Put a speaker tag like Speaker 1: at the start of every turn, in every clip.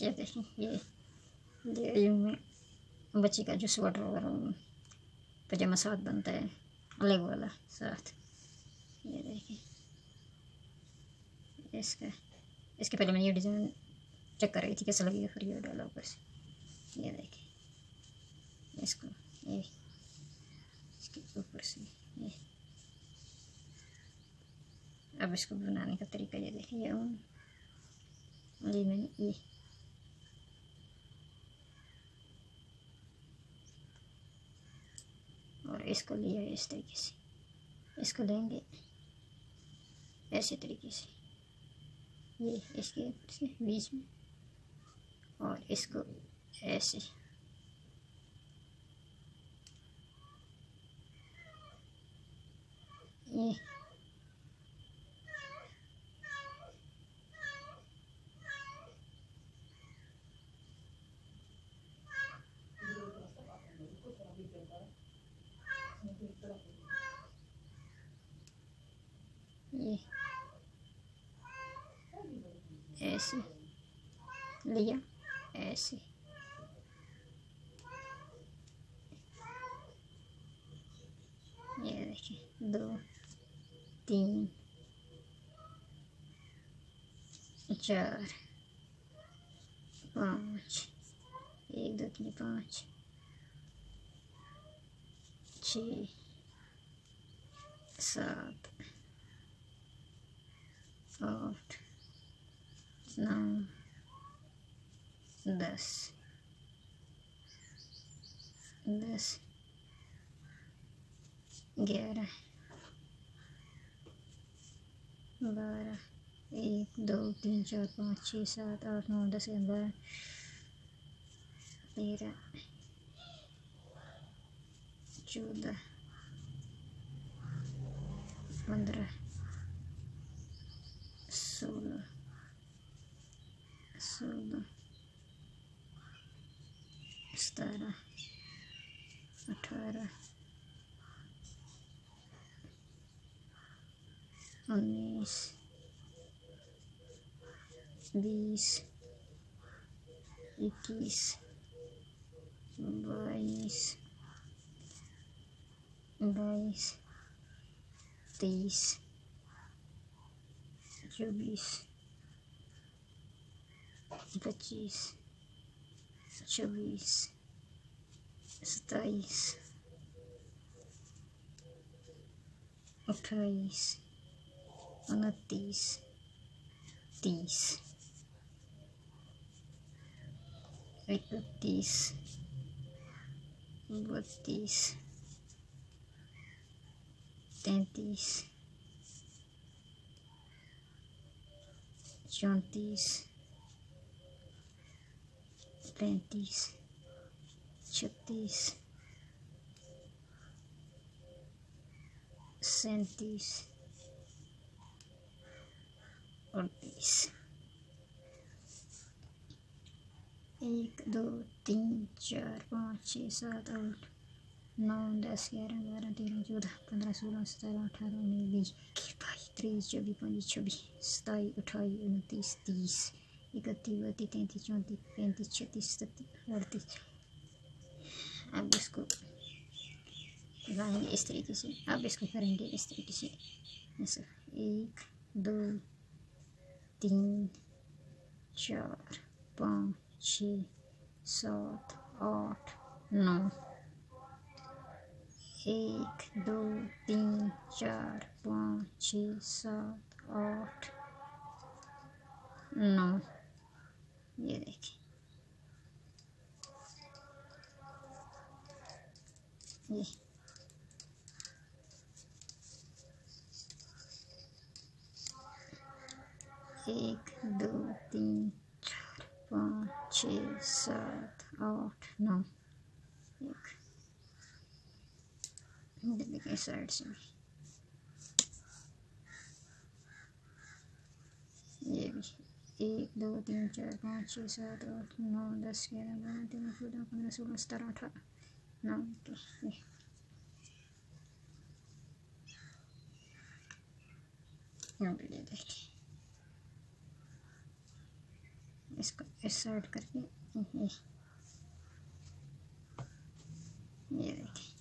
Speaker 1: ये देखें, ये में बच्ची का जो स्वेटर और पजामा साथ बनता है, अलग वाला साथ। ये देखें इसके पहले मैं ये डिज़ाइन चेक कर रही थी कैसा लगेगा, फिर ये डाला ऊपर से। ये देखें इसको, ये इसके ऊपर से ये। अब इसको बनाने का तरीका ये देखें, ये मैंने ये और इसको लिया इस तरीके से, इसको लेंगे ऐसे तरीके से, ये इसके ऊपर से बीच में, और इसको ऐसे ये ऐसे लिया, ऐसे ये देखिए 2 3 4 5 1 2 3 5 6 7 8 9 10 11 12 1 2 3 4 5 6 7 8 9 10 11 13 14 15 16 17 17 18 19 20 21 22 23 24 25 26 27 28 29 30 31 32 33 34 35 36 37 38 1 2 3 4 5 6 7 8 9 10 11 12 13 14 15 16 17 18 19 20 22 23 24 25 26 27 28 29 30 31 32 33 34 35 36 37 38। अब इसको लगाएंगे इस तरीके से, अब इसको करेंगे इस तरीके से, ऐसा 1 2 3 4 5 6 7 8 9 1 2 3 4 5 6 7 8 9। ये देखिए, ये 1 2 3 4 5 6 7 8 9। देखिए साइड से ये भी 1 2 3 4 5 6 7 8 9 10 11 12 13 14 15 16 17 18 9 के यहाँ पे ये देखिए, इसको इस साइड करके ये देखिए,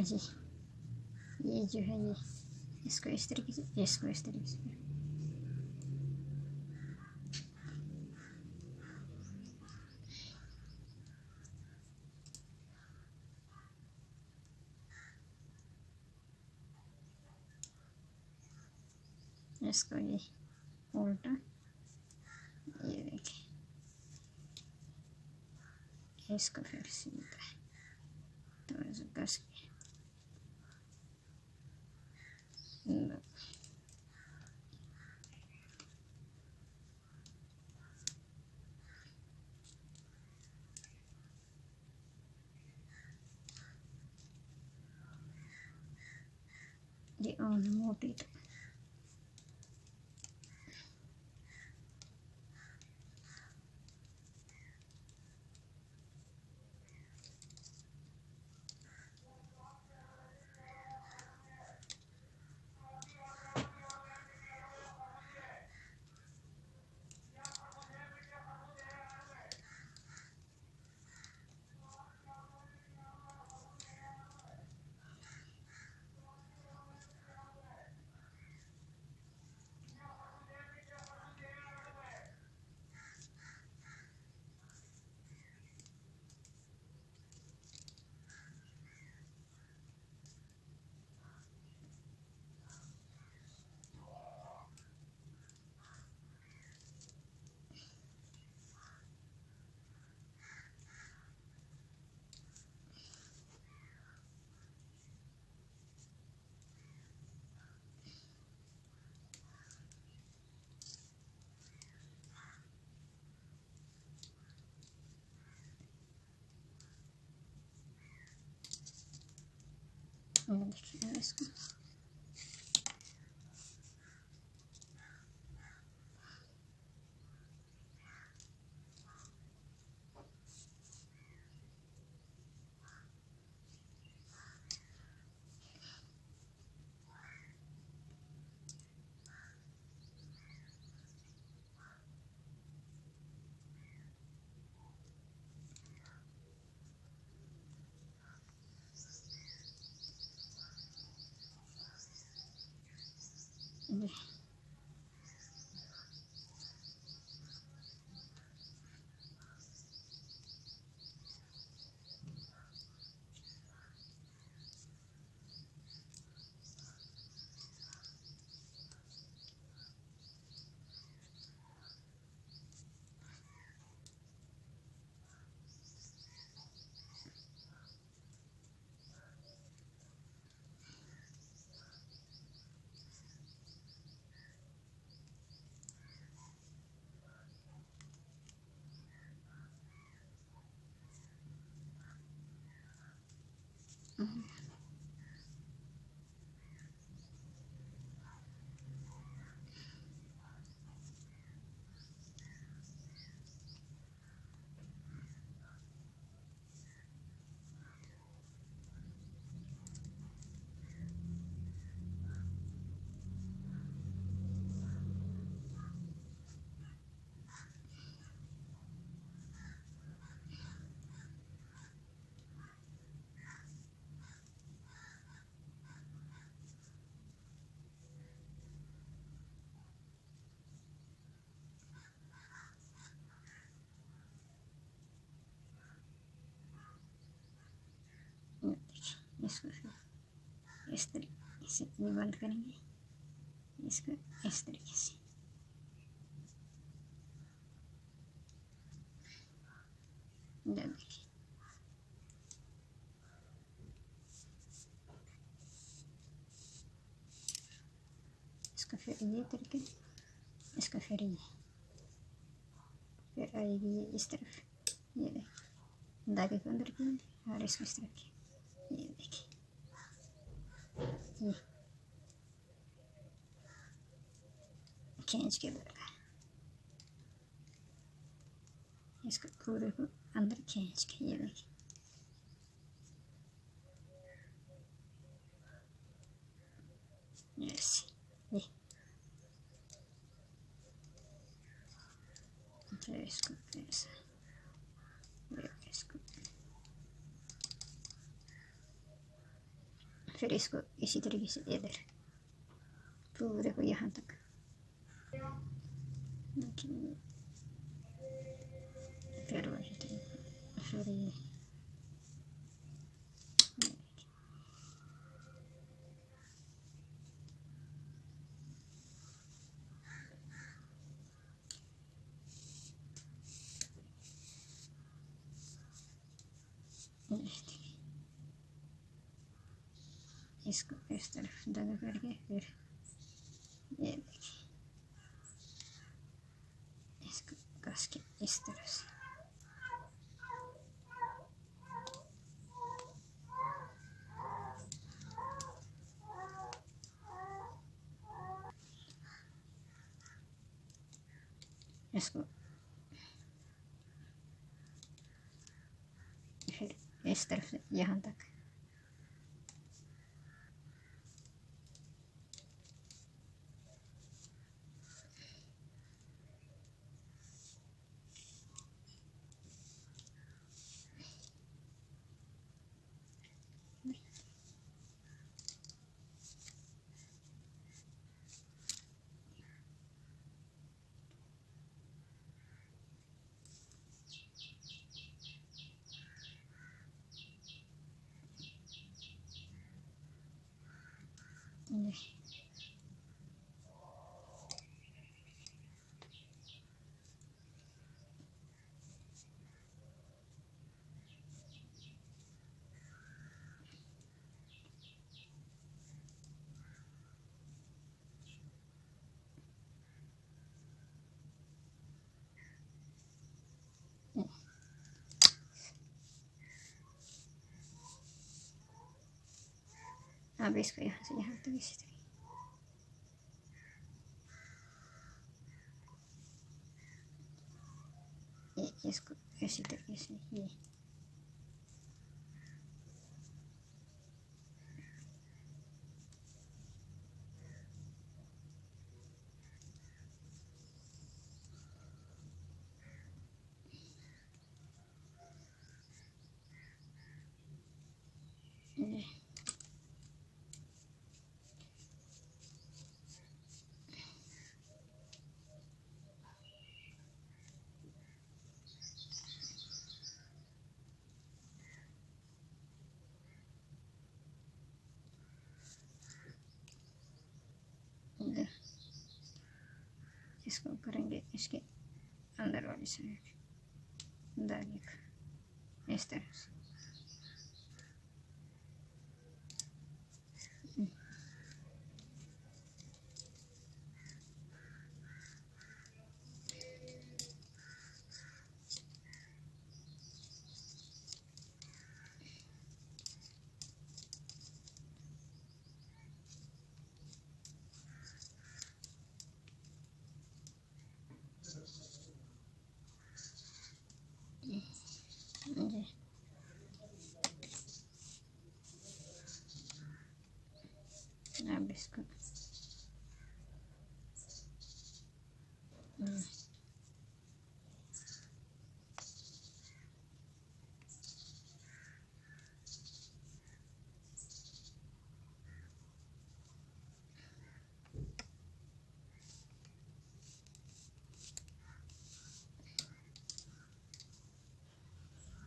Speaker 1: जी ये जो है ये इसको इस तरीके से, इसको इस तरीके से इसको ये उल्टा, ये देखिए, इसको फिर सीधा तो ऐसे कस के ये और मोटी तो देखिए इसको इसको फिर इस तरीके से ये बंद करेंगे, इसको इस तरीके से देखिए, इसका फिर ये तरीके, इसका फिर ये, फिर आएगी ये इस तरफ, ये देखिए धागे को अंदर किया और इसको इस तरफ किया, ये देखिए ये खींच के लगा, इसको पूरे को अंदर खींच के, ये देखिए ऐसे ये फिर इसको ऐसा इसको फिर इसको इसी तरीके से इधर पूरे को यहाँ तक फिर वही फिर ये इसको इस तरफ दगा करके फिर ये देखिए इसको कस के इस तरफ से इसको फिर इस तरफ से यहाँ तक अब इसको यहाँ से यहाँ तक इसी तरीके इसको इसी तरीके से ये इसको करेंगे इसके अंदर वाली साइड दागे इस तरह से अब इसको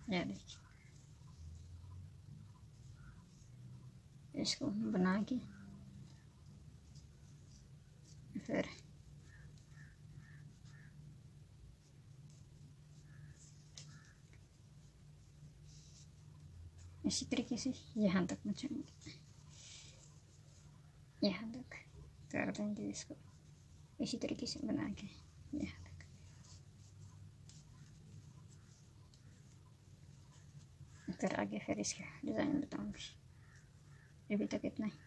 Speaker 1: ये देखिए इसको बना के फिर इसी तरीके से यहाँ तक पहुँचाएंगे, यहाँ तक कर देंगे इसको इसी तरीके से बना के यहाँ तक। फिर आगे फिर इसका डिज़ाइन बताऊँगी। अभी तक इतना ही।